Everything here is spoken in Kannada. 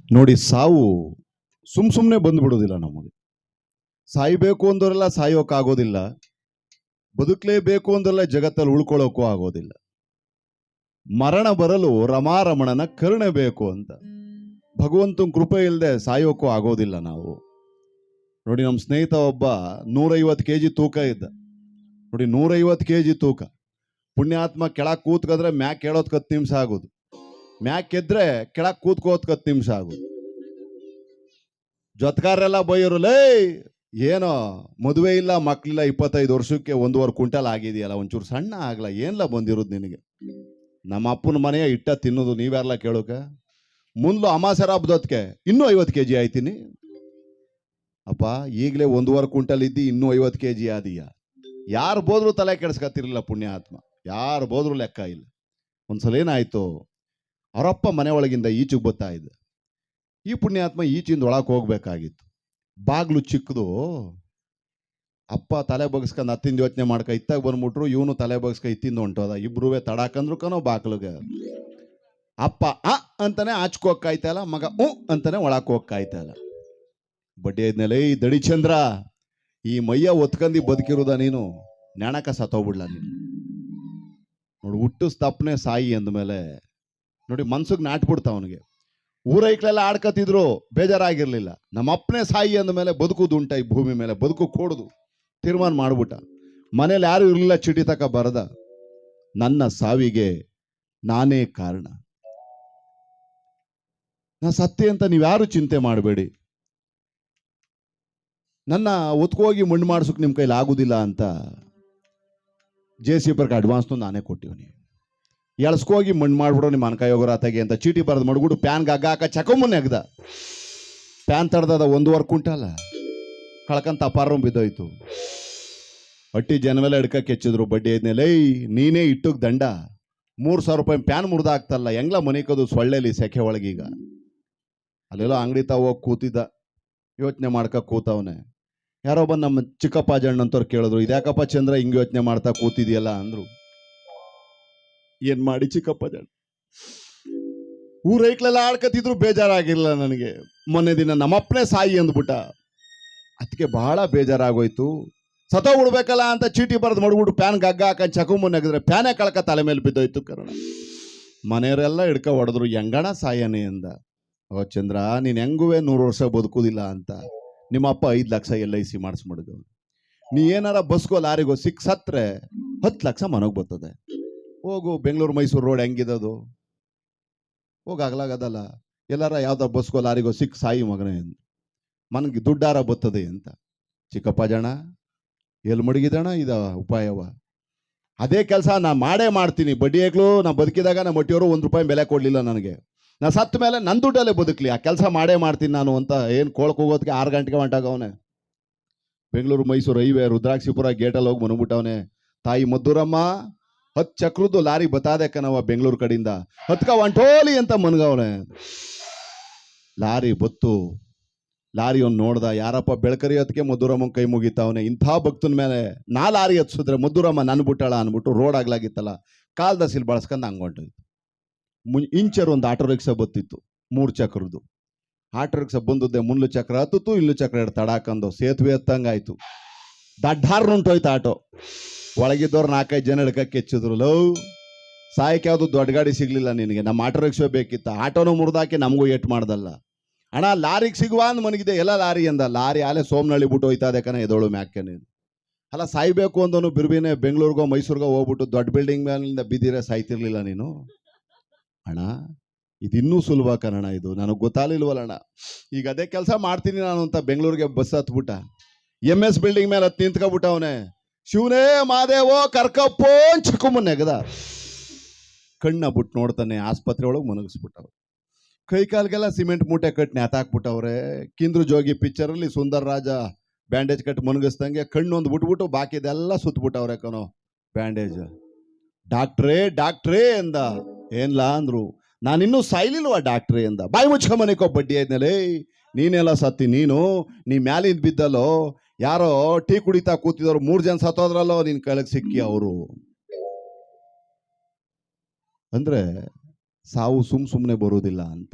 ನೋಡಿ, ಸಾವು ಸುಮ್ಮನೆ ಬಂದ್ಬಿಡೋದಿಲ್ಲ ನಮಗೆ. ಸಾಯ್ಬೇಕು ಅಂದವರೆಲ್ಲ ಸಾಯೋಕ್ಕಾಗೋದಿಲ್ಲ, ಬದುಕಲೇಬೇಕು ಅಂದರೆಲ್ಲ ಜಗತ್ತಲ್ಲಿ ಉಳ್ಕೊಳ್ಳೋಕ್ಕೂ ಆಗೋದಿಲ್ಲ. ಮರಣ ಬರಲು ರಮಾರಮಣನ ಕರುಣೆ ಬೇಕು ಅಂತ. ಭಗವಂತನ ಕೃಪೆ ಇಲ್ಲದೆ ಸಾಯೋಕ್ಕೂ ಆಗೋದಿಲ್ಲ ನಾವು. ನೋಡಿ, ನಮ್ಮ ಸ್ನೇಹಿತ ಒಬ್ಬ 150 kg ತೂಕ ಇದ್ದ. ನೋಡಿ, 150 kg ತೂಕ. ಪುಣ್ಯಾತ್ಮ ಕೆಳಗೆ ಕೂತ್ಕಂದ್ರೆ ಮ್ಯಾಕ್ ಕೇಳೋದ್ 10 ನಿಮಿಷ ಆಗೋದು, ಮ್ಯಾಕ್ ಎದ್ರೆ ಕೆಳಗೆ ಕೂತ್ಕೋದ್ 10 ನಿಮಿಷ ಆಗೋದು. ಜೊತ್ಗಾರೆಲ್ಲ ಬೈಯೋರು, ಲೇ ಏನೋ ಮದುವೆ ಇಲ್ಲ ಮಕ್ಳಿಲ್ಲ, 25 ವರ್ಷಕ್ಕೆ 1.5 ಕ್ವಿಂಟಲ್ ಆಗಿದೆಯಲ್ಲ, ಒಂಚೂರು ಸಣ್ಣ ಆಗ್ಲ, ಏನ್ಲ ಬಂದಿರೋದು ನಿನಗೆ? ನಮ್ಮ ಅಪ್ಪನ ಮನೆಯ ಇಟ್ಟ ತಿನ್ನೋದು ನೀವ್ಯಾರಲ್ಲ ಕೇಳೋಕ? ಮುಂದ್ಲು ಅಮಾಸರ ಹಬ್ಬದೊತ್ಗೆ ಇನ್ನೂ 50 kg ಆಯ್ತೀನಿ. ಅಪ್ಪ, ಈಗಲೇ 1.5 ಕ್ವಿಂಟಲ್ ಇದ್ದಿ, ಇನ್ನೂ 50 kg ಆದೀಯ. ಯಾರು ಬೋದ್ರು ತಲೆ ಕೆಡಿಸ್ಕೊತಿರ್ಲಿಲ್ಲ ಪುಣ್ಯಾತ್ಮ, ಯಾರು ಬೋದ್ರು ಲೆಕ್ಕ ಇಲ್ಲ. ಒಂದ್ಸಲ ಏನಾಯ್ತು, ಅವರಪ್ಪ ಮನೆ ಒಳಗಿಂದ ಈಚೆಗೆ ಬರ್ತಾ ಇದ್ದ. ಈ ಪುಣ್ಯಾತ್ಮ ಈಚಿಂದ ಒಳಗೆ ಹೋಗ್ಬೇಕಾಗಿತ್ತು. ಬಾಗ್ಲು ಚಿಕ್ಕದು. ಅಪ್ಪ ತಲೆ ಬಗ್ಸ್ಕೊಂಡು ಹತ್ತಿಂದ ಯೋಚನೆ ಮಾಡ್ಕ ಇತ್ತಾಗ ಬಂದ್ಬಿಟ್ರು, ಇವನು ತಲೆ ಬಗ್ಸ್ಕ ಇತ್ತಿಂದ ಹೊಂಟೋದ. ಇಬ್ರುವೆ ತಡಾಕಂದ್ರು ಕನೋ ಬಾಗ್ಲಿಗೆ. ಅಪ್ಪ ಅಂತಾನೆ ಆಚ್ಕೋಕಾಯ್ತಲ್ಲ, ಮಗ ಅಂತಾನೆ ಒಳಕ್ ಹೋಗ್ಕಾಯ್ತಲ್ಲ. ಬಡ್ಡಿ ಆದ್ಮೇಲೆ, ಈ ದಡಿಚಂದ್ರ, ಈ ಮೈಯ ಒತ್ಕಂದಿ ಬದುಕಿರುದ ನೀನು, ನೆಣಕ ಸತ್ತೋಗ್ಬಿಡ್ಲ ನೀನು. ನೋಡಿ, ಹುಟ್ಟು ಸ್ಥಾಪನೆ ಸಾಯಿ ಅಂದಮೇಲೆ ನೋಡಿ ಮನ್ಸಿಗೆ ನಾಟ್ಬಿಡ್ತ ಅವನಿಗೆ. ಊರೈಕ್ಲೆಲ್ಲ ಆಡ್ಕತಿದ್ರು, ಬೇಜಾರಾಗಿರ್ಲಿಲ್ಲ. ನಮ್ಮ ಅಪ್ಪನೇ ಸಾಯಿ ಅಂದಮೇಲೆ ಬದುಕುದುಂಟ ಈ ಭೂಮಿ ಮೇಲೆ, ಬದುಕು ಕೊಡುದು ತೀರ್ಮಾನ ಮಾಡ್ಬಿಟ್ಟ. ಮನೇಲಿ ಯಾರು ಇರಲಿಲ್ಲ, ಚೀಟಿ ತಕ ಬರದ, ನನ್ನ ಸಾವಿಗೆ ನಾನೇ ಕಾರಣ, ನಾ ಸತ್ಯ ಅಂತ ನೀವ್ಯಾರು ಚಿಂತೆ ಮಾಡಬೇಡಿ, ನನ್ನ ಒತ್ಕೋಗಿ ಮಣ್ಣು ಮಾಡ್ಸೋಕೆ ನಿಮ್ಮ ಕೈಲಿ ಆಗುದಿಲ್ಲ ಅಂತ JCB ಅಡ್ವಾನ್ಸ್ನು ನಾನೇ ಕೊಟ್ಟಿವ್ನಿ. ಎಳ್ಸ್ಕೋಗಿ ಮಣ್ಣು ಮಾಡ್ಬಿಡೋ ನಿಮ್ಮ ಅನ್ಕಾಯಿ ಹೋಗೋರಾತಾಗೆ ಅಂತ ಚೀಟಿ ಬರೆದು ಮಾಡ್ಬಿಟ್ಟು ಪ್ಯಾನ್ಗೆ ಹಗ್ಗ ಹಾಕ ಚಕೊಂಬನ್ನೆ ಅಗ್ದ. ಪ್ಯಾನ್ ತಡ್ದದ 1.5 ಕ್ವಿಂಟಲ್ ಕಳ್ಕಂತ ಅಪಾರ ಬಿದ್ದೋಯ್ತು. ಅಟ್ಟಿ ಜನವೆಲ್ಲ ಹಿಡ್ಕಕ್ಕೆ ಹೆಚ್ಚಿದ್ರು. ಬಡ್ಡಿ ಐದ್ನೇಲೆ, ನೀನೇ ಇಟ್ಟಕ್ಕೆ ದಂಡ, 3,000 ರೂಪಾಯಿ ಪ್ಯಾನ್ ಮುರಿದಾಗ್ತಲ್ಲ, ಹೆಂಗ್ಲ ಮನಿಕೋದು ಸೊಳ್ಳೆಲಿ ಸೆಕೆ ಒಳಗೀಗ. ಅಲ್ಲೆಲ್ಲ ಅಂಗಡಿ ತಾವ ಹೋಗಿ ಕೂತಿದ್ದ, ಯೋಚನೆ ಮಾಡ್ಕ ಕೂತವನೆ. ಯಾರೋ ಬಂದು ನಮ್ಮ ಚಿಕ್ಕಪ್ಪ ಜಣ್ಣ ಅಂತವ್ರು ಕೇಳಿದ್ರು, ಇದ್ಯಾಕಪ್ಪ ಚಂದ್ರ ಹಿಂಗೆ ಯೋಚನೆ ಮಾಡ್ತಾ ಕೂತಿದ್ಯಲ್ಲ ಅಂದ್ರು. ಏನ್ ಮಾಡಿ ಚಿಕ್ಕಪ್ಪ ಜಣ್ಣ, ಊರೈಕ್ಲೆಲ್ಲ ಆಡ್ಕತಿದ್ರು, ಬೇಜಾರಾಗಿರ್ಲಿಲ್ಲ ನನಗೆ. ಮೊನ್ನೆ ದಿನ ನಮ್ಮಪ್ಪನೇ ಸಾಯಿ ಅಂದ್ಬಿಟ್ಟ, ಅದಕ್ಕೆ ಬಹಳ ಬೇಜಾರಾಗೋಯ್ತು. ಸತ್ತೋಗ್ಬಿಡ್ಬೇಕಲ್ಲ ಅಂತ ಚೀಟಿ ಬರೆದು ಮಾಡ್ಬಿಟ್ಟು ಪ್ಯಾನ್ ಗಗ್ಗ ಹಾಕ ಚಕುಮುನ್ನಗಿದ್ರೆ ಪ್ಯಾನೇ ಕಳ್ಕ ತಲೆ ಮೇಲೆ ಬಿದ್ದೋಯ್ತು. ಕರೋಣ ಮನೆಯವರೆಲ್ಲ ಹಿಡ್ಕ ಹೊಡೆದ್ರು, ಹೆಂಗಣ ಸಾಯನೆ ಅಂದ. ಓ ಚಂದ್ರ, ನೀನ್ ಹೆಂಗುವೆ 100 ವರ್ಷ ಬದುಕುದಿಲ್ಲ ಅಂತ ನಿಮ್ಮಪ್ಪ 5 ಲಕ್ಷ LIC ಮಾಡಿಸ್ಮಡ್ಗ. ನೀ ಏನಾರ ಬಸ್ಗೋ ಲಾರಿಗೋ ಸಿಕ್ ಸತ್ರೆ 10 ಲಕ್ಷ ಮನೋಗ್ ಬರ್ತದೆ. ಹೋಗು, ಬೆಂಗಳೂರು ಮೈಸೂರು ರೋಡ್ ಹೆಂಗಿದದು, ಹೋಗಾಗ್ಲಾಗದಲ್ಲ. ಎಲ್ಲಾರ ಯಾವ್ದಾರ ಬಸ್ಗೋ ಲಾರಿಗೋ ಸಿಕ್ ಸಾಯಿ ಮಗನೇ, ಮನಗೆ ದುಡ್ಡಾರ ಬರ್ತದೆ ಅಂತ. ಚಿಕ್ಕಪ್ಪ ಜಣ ಎಲ್ಲಿ ಮಡಗಿದಣ ಇದ ಉಪಾಯವ? ಅದೇ ಕೆಲಸ ನಾ ಮಾಡೇ ಮಾಡ್ತೀನಿ. ಬಡ್ಡಿಯಾಗ್ಲೂ ನಾ ಬದುಕಿದಾಗ ನಮ್ಮ ಒಟ್ಟಿಯವರು 1 ರೂಪಾಯಿ ಬೆಲೆ ಕೊಡ್ಲಿಲ್ಲ ನನಗೆ. ನಾ ಸತ್ತ ಮೇಲೆ ನನ್ನ ದುಡ್ಡಲ್ಲೇ ಬದುಕಲಿ, ಆ ಕೆಲಸ ಮಾಡೇ ಮಾಡ್ತೀನಿ ನಾನು ಅಂತ ಏನು ಕೋಳಕ್ಕೆ ಹೋಗೋದಕ್ಕೆ 6 ಗಂಟೆಗೆ ಹೊಂಟಾಗವನೆ. ಬೆಂಗಳೂರು ಮೈಸೂರು ಹೈವೇ ರುದ್ರಾಕ್ಷಿಪುರ ಗೇಟಲ್ಲಿ ಹೋಗಿ ಮನಗ್ಬಿಟ್ಟವನೆ. ತಾಯಿ ಮದ್ದೂರಮ್ಮ 10 ಚಕ್ರದ್ದು ಲಾರಿ ಬತಾದೆ ಕಣವ ಬೆಂಗಳೂರು ಕಡೆಯಿಂದ, ಹತ್ಕ ಹೊಂಟೋಲಿ ಅಂತ ಮನ್ಗವನೆ. ಲಾರಿ ಬತ್ತು, ಲಾರಿ ಅವ್ನು ನೋಡ್ದ, ಯಾರಪ್ಪ ಬೆಳಕರಿಯೋದಕ್ಕೆ ಮದ್ದೂರಮ್ಮನ ಕೈ ಮುಗಿತಾವನೆ. ಇಂಥ ಭಕ್ತನ ಮೇಲೆ ನಾ ಲಾರಿ ಹತ್ಸಿದ್ರೆ ಮದ್ದೂರಮ್ಮ ನನ್ ಬಿಟ್ಟಾಳ ಅಂದ್ಬಿಟ್ಟು ರೋಡ್ ಆಗ್ಲಾಗಿತ್ತಲ್ಲ, ಕಾಲ್ದ ಸಿಲ್ ಬಳಸ್ಕೊಂಡು ಹಂಗೊಂಟೋಯ್ತು. ಇಂಚರ್ ಒಂದು ಆಟೋ ರಿಕ್ಷಾ ಬತ್ತಿತ್ತು 3 ಚಕ್ರದ್ದು. ಆಟೋ ರಿಕ್ಷಾ ಬಂದದ್ದೆ, ಮುನ್ಲು ಚಕ್ರ ಹತ್ತಿತ್ತು, ಇಲ್ಲು ಚಕ್ರ ಎರಡು ತಡಾಕಂದು ಸೇತುವೆ ಹತ್ತಂಗಾಯ್ತು. ದಡ್ಡಾರ್ ಉಂಟೋಯ್ತು ಆಟೋ. ಒಳಗಿದ್ದವ್ರು 4-5 ಜನ ಹಿಡ್ಕಕ್ಕೆ ಹೆಚ್ಚಿದ್ರು. ಲವ್ ಸಾಯಕ್ಕೆ ಯಾವುದು ದೊಡ್ಡ ಗಾಡಿ ಸಿಗ್ಲಿಲ್ಲ ನಿನಗೆ, ನಮ್ಮ ಆಟೋ ರಿಕ್ಷಾ ಬೇಕಿತ್ತ, ಆಟೋನು ಮುರಿದಾಕಿ ನಮಗೂ ಏಟ್ ಮಾಡ್ದಲ್ಲ. ಅಣ್ಣ ಲಾರಿಗೆ ಸಿಗುವ ಅಂದ್ ಮನಗಿದೆ, ಎಲ್ಲ ಲಾರಿ ಅಂದ. ಲಾರಿ ಆಲೆ ಸೋಮನಹಳ್ಳಿ ಬಿಟ್ಟು ಹೋಯ್ತಾ ಕಣ, ಎದೋಳು ಮ್ಯಾಕೆ ನೀನು. ಅಲ್ಲ ಸಾಯ್ಬೇಕು ಅಂದನು ಬಿರ್ಬಿನೇ ಬೆಂಗಳೂರಿಗೋ ಮೈಸೂರಿಗೋ ಹೋಗ್ಬಿಟ್ಟು ದೊಡ್ಡ ಬಿಲ್ಡಿಂಗ್ ಮೇಲಿಂದ ಬಿದ್ದಿರೆ ಸಾಯ್ತಿರ್ಲಿಲ್ಲ ನೀನು. ಅಣ್ಣ ಇದಿನ್ನೂ ಸುಲಭ ಕಣಣ, ಇದು ನನಗೆ ಗೊತ್ತಾಗಲಿಲ್ವಲ್ಲಣ್ಣ. ಈಗ ಅದೇ ಕೆಲಸ ಮಾಡ್ತೀನಿ ನಾನು ಅಂತ ಬೆಂಗಳೂರಿಗೆ ಬಸ್ ಹತ್ಬಿಟ್ಟ. MS ಬಿಲ್ಡಿಂಗ್ ಮೇಲೆ ಹತ್ತು ನಿಂತ್ಕೊಬಿಟ್ಟ ಅವನೇ. ಶಿವನೇ ಮಾದೇವೋ ಕರ್ಕಪ್ಪೋ ಚಕುಮನೆಗದ. ಕಣ್ಣ ಬಿಟ್ಟು ನೋಡ್ತಾನೆ, ಆಸ್ಪತ್ರೆ ಒಳಗೆ ಮನಗಿಸ್ಬಿಟ್ಟವ್ರು. ಕೈ ಕಾಲ್ಗೆಲ್ಲ ಸಿಮೆಂಟ್ ಮೂಟೆ ಕಟ್ ನೇತಾಕ್ಬಿಟ್ಟವ್ರೆ. ಕಿಂದ್ರು ಜೋಗಿ ಪಿಕ್ಚರಲ್ಲಿ ಸುಂದರ್ ರಾಜ ಬ್ಯಾಂಡೇಜ್ ಕಟ್ ಮನಗಿಸ್ದಂಗೆ ಕಣ್ಣೊಂದು ಬಿಟ್ಬಿಟ್ಟು ಬಾಕಿದೆಲ್ಲ ಸುತ್ತಬಿಟ್ಟವ್ರೆ ಕಣೋ ಬ್ಯಾಂಡೇಜ್. ಡಾಕ್ಟ್ರೇ ಡಾಕ್ಟ್ರೇ ಎಂದ. ಏನ್ಲ ಅಂದ್ರು. ನಾನಿನ್ನೂ ಸಾಯ್ಲಿಲ್ವಾ ಡಾಕ್ಟ್ರೇ ಎಂದ. ಬಾಯಿ ಮುಚ್ಕೊಂಬನಿಕೋ ಬಡ್ಡಿ ಆದ್ಮೇಲೆ, ನೀನೆಲ್ಲ ಸತ್ತಿ ನೀನು, ನೀ ಮ್ಯಾಲಿಂದ ಬಿದ್ದಲ್ಲೋ, ಯಾರೋ ಟೀ ಕುಡಿತಾ ಕೂತಿದವ್ರು 3 ಜನ ಸತ್ತೋದ್ರಲ್ಲೋ ನಿನ್ ಕೈಲಿಗೆ ಸಿಕ್ಕಿ ಅವರು. ಅಂದ್ರೆ ಸಾವು ಸುಮ್ಮನೆ ಬರುವುದಿಲ್ಲ ಅಂತ.